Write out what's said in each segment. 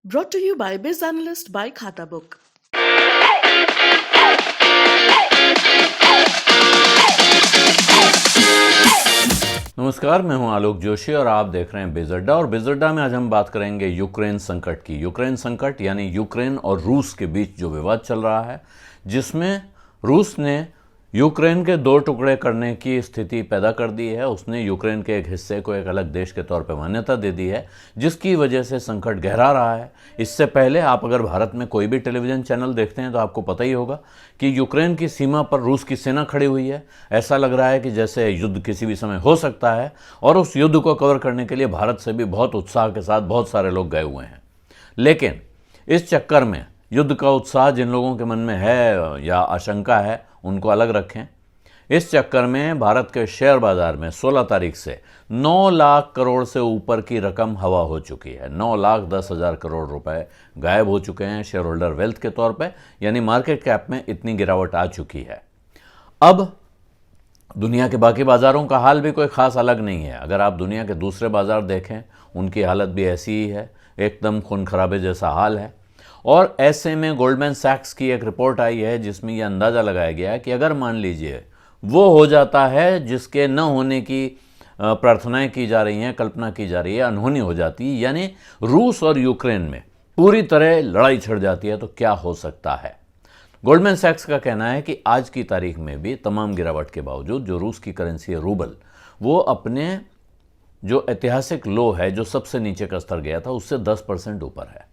Brought to you by Biz Analyst by Khata Book. नमस्कार, मैं हूं आलोक जोशी और आप देख रहे हैं बिज अड्डा। और बिज अड्डा में आज हम बात करेंगे यूक्रेन संकट की। यूक्रेन संकट यानी यूक्रेन और रूस के बीच जो विवाद चल रहा है, जिसमें रूस ने यूक्रेन के दो टुकड़े करने की स्थिति पैदा कर दी है। उसने यूक्रेन के एक हिस्से को एक अलग देश के तौर पर मान्यता दे दी है, जिसकी वजह से संकट गहरा रहा है। इससे पहले आप अगर भारत में कोई भी टेलीविज़न चैनल देखते हैं तो आपको पता ही होगा कि यूक्रेन की सीमा पर रूस की सेना खड़ी हुई है। ऐसा लग रहा है कि जैसे युद्ध किसी भी समय हो सकता है, और उस युद्ध को कवर करने के लिए भारत से भी बहुत उत्साह के साथ बहुत सारे लोग गए हुए हैं। लेकिन इस चक्कर में युद्ध का उत्साह जिन लोगों के मन में है या आशंका है, उनको अलग रखें। इस चक्कर में भारत के शेयर बाजार में 16 तारीख से 9 लाख करोड़ से ऊपर की रकम हवा हो चुकी है। 9,10,000 करोड़ रुपए गायब हो चुके हैं शेयर होल्डर वेल्थ के तौर पे, यानी मार्केट कैप में इतनी गिरावट आ चुकी है। अब दुनिया के बाकी बाज़ारों का हाल भी कोई ख़ास अलग नहीं है। अगर आप दुनिया के दूसरे बाज़ार देखें, उनकी हालत भी ऐसी ही है, एकदम खून खराबे जैसा हाल है। और ऐसे में गोल्डमैन सैक्स की एक रिपोर्ट आई है जिसमें यह अंदाज़ा लगाया गया है कि अगर मान लीजिए वो हो जाता है जिसके न होने की प्रार्थनाएं की जा रही हैं, कल्पना की जा रही है, अनहोनी हो जाती है, यानी रूस और यूक्रेन में पूरी तरह लड़ाई छिड़ जाती है, तो क्या हो सकता है। गोल्डमैन सैक्स का कहना है कि आज की तारीख में भी तमाम गिरावट के बावजूद जो रूस की करेंसी है रूबल, वो अपने जो ऐतिहासिक लो है, जो सबसे नीचे का स्तर गया था, उससे 10% ऊपर है।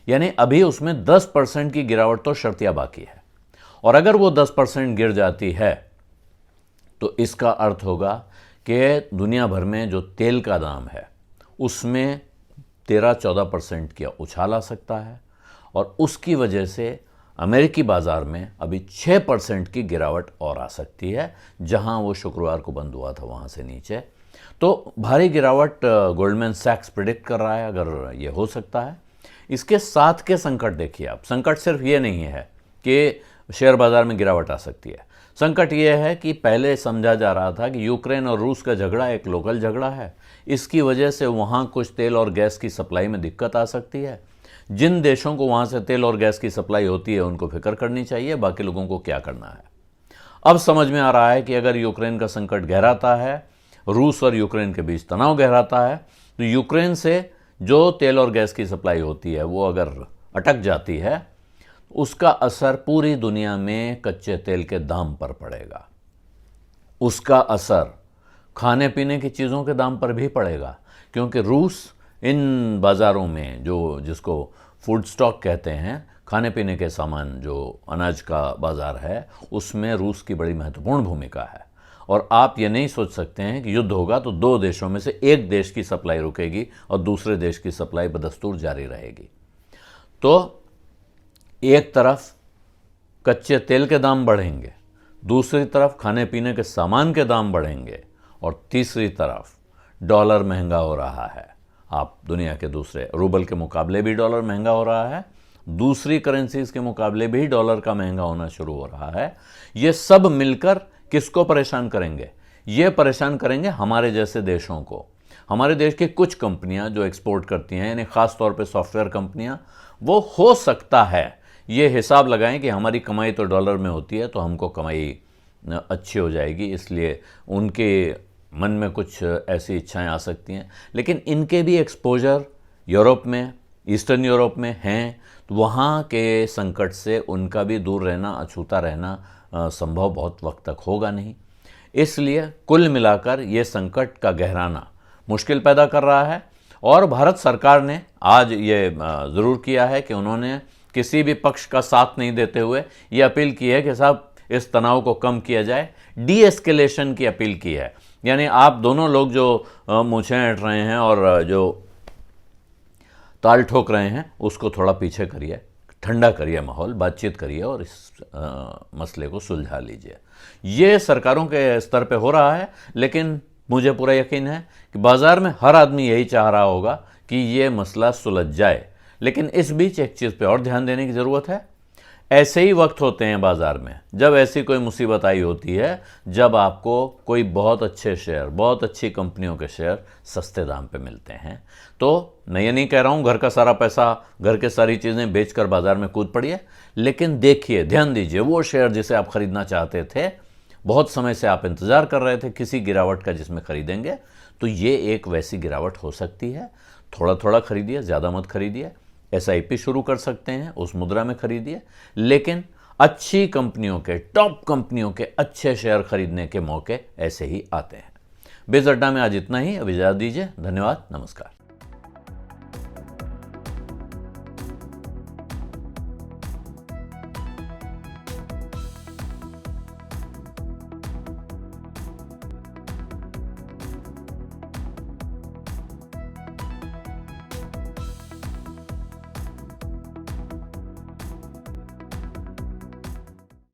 यानी अभी उसमें 10% की गिरावट तो शर्तिया बाकी है। और अगर वो 10% गिर जाती है तो इसका अर्थ होगा कि दुनिया भर में जो तेल का दाम है उसमें 13-14% की उछाल आ सकता है। और उसकी वजह से अमेरिकी बाज़ार में अभी 6% की गिरावट और आ सकती है, जहां वो शुक्रवार को बंद हुआ था वहां से नीचे। तो भारी गिरावट गोल्डमैन सैक्स प्रिडिक्ट कर रहा है, अगर ये हो सकता है। इसके साथ के संकट देखिए आप। संकट सिर्फ ये नहीं है कि शेयर बाज़ार में गिरावट आ सकती है। संकट ये है कि पहले समझा जा रहा था कि यूक्रेन और रूस का झगड़ा एक लोकल झगड़ा है, इसकी वजह से वहाँ कुछ तेल और गैस की सप्लाई में दिक्कत आ सकती है। जिन देशों को वहाँ से तेल और गैस की सप्लाई होती है उनको फिक्र करनी चाहिए, बाकी लोगों को क्या करना है। अब समझ में आ रहा है कि अगर यूक्रेन का संकट गहराता है, रूस और यूक्रेन के बीच तनाव गहराता है, तो यूक्रेन से जो तेल और गैस की सप्लाई होती है वो अगर अटक जाती है, उसका असर पूरी दुनिया में कच्चे तेल के दाम पर पड़ेगा। उसका असर खाने पीने की चीज़ों के दाम पर भी पड़ेगा, क्योंकि रूस इन बाज़ारों में जो जिसको फूड स्टॉक कहते हैं, खाने पीने के सामान, जो अनाज का बाज़ार है, उसमें रूस की बड़ी महत्वपूर्ण भूमिका है। और आप ये नहीं सोच सकते हैं कि युद्ध होगा तो दो देशों में से एक देश की सप्लाई रुकेगी और दूसरे देश की सप्लाई बदस्तूर जारी रहेगी। तो एक तरफ कच्चे तेल के दाम बढ़ेंगे, दूसरी तरफ खाने पीने के सामान के दाम बढ़ेंगे, और तीसरी तरफ डॉलर महंगा हो रहा है। आप दुनिया के दूसरे रूबल के मुकाबले भी डॉलर महंगा हो रहा है, दूसरी करेंसीज के मुकाबले भी डॉलर का महंगा होना शुरू हो रहा है। ये सब मिलकर किसको परेशान करेंगे? ये परेशान करेंगे हमारे जैसे देशों को। हमारे देश की कुछ कंपनियां जो एक्सपोर्ट करती हैं, यानी ख़ास तौर पे सॉफ्टवेयर कंपनियां, वो हो सकता है ये हिसाब लगाएं कि हमारी कमाई तो डॉलर में होती है, तो हमको कमाई अच्छी हो जाएगी, इसलिए उनके मन में कुछ ऐसी इच्छाएं आ सकती हैं। लेकिन इनके भी एक्सपोजर यूरोप में, ईस्टर्न यूरोप में हैं, तो वहाँ के संकट से उनका भी दूर रहना, अछूता रहना संभव बहुत वक्त तक होगा नहीं। इसलिए कुल मिलाकर ये संकट का गहराना मुश्किल पैदा कर रहा है। और भारत सरकार ने आज ये ज़रूर किया है कि उन्होंने किसी भी पक्ष का साथ नहीं देते हुए ये अपील की है कि साहब इस तनाव को कम किया जाए, डी एस्केलेशन की अपील की है। यानी आप दोनों लोग जो मूंछें ऐंठ रहे हैं और जो ताल ठोक रहे हैं, उसको थोड़ा पीछे करिए, ठंडा करिए माहौल, बातचीत करिए और इस मसले को सुलझा लीजिए। ये सरकारों के स्तर पे हो रहा है, लेकिन मुझे पूरा यकीन है कि बाज़ार में हर आदमी यही चाह रहा होगा कि ये मसला सुलझ जाए। लेकिन इस बीच एक चीज़ पे और ध्यान देने की ज़रूरत है। ऐसे ही वक्त होते हैं बाजार में जब ऐसी कोई मुसीबत आई होती है, जब आपको कोई बहुत अच्छे शेयर, बहुत अच्छी कंपनियों के शेयर सस्ते दाम पे मिलते हैं। तो मैं ये नहीं कह रहा हूँ घर का सारा पैसा, घर के सारी चीज़ें बेचकर बाजार में कूद पड़िए, लेकिन देखिए, ध्यान दीजिए, वो शेयर जिसे आप खरीदना चाहते थे, बहुत समय से आप इंतजार कर रहे थे किसी गिरावट का जिसमें खरीदेंगे, तो ये एक वैसी गिरावट हो सकती है। थोड़ा थोड़ा खरीदिए, ज़्यादा मत खरीदिए। SIP शुरू कर सकते हैं, उस मुद्रा में खरीदिए, लेकिन अच्छी कंपनियों के, टॉप कंपनियों के अच्छे शेयर खरीदने के मौके ऐसे ही आते हैं। बेज़ अड्डा में आज इतना ही। अब इजाज़त दीजिए। धन्यवाद, नमस्कार।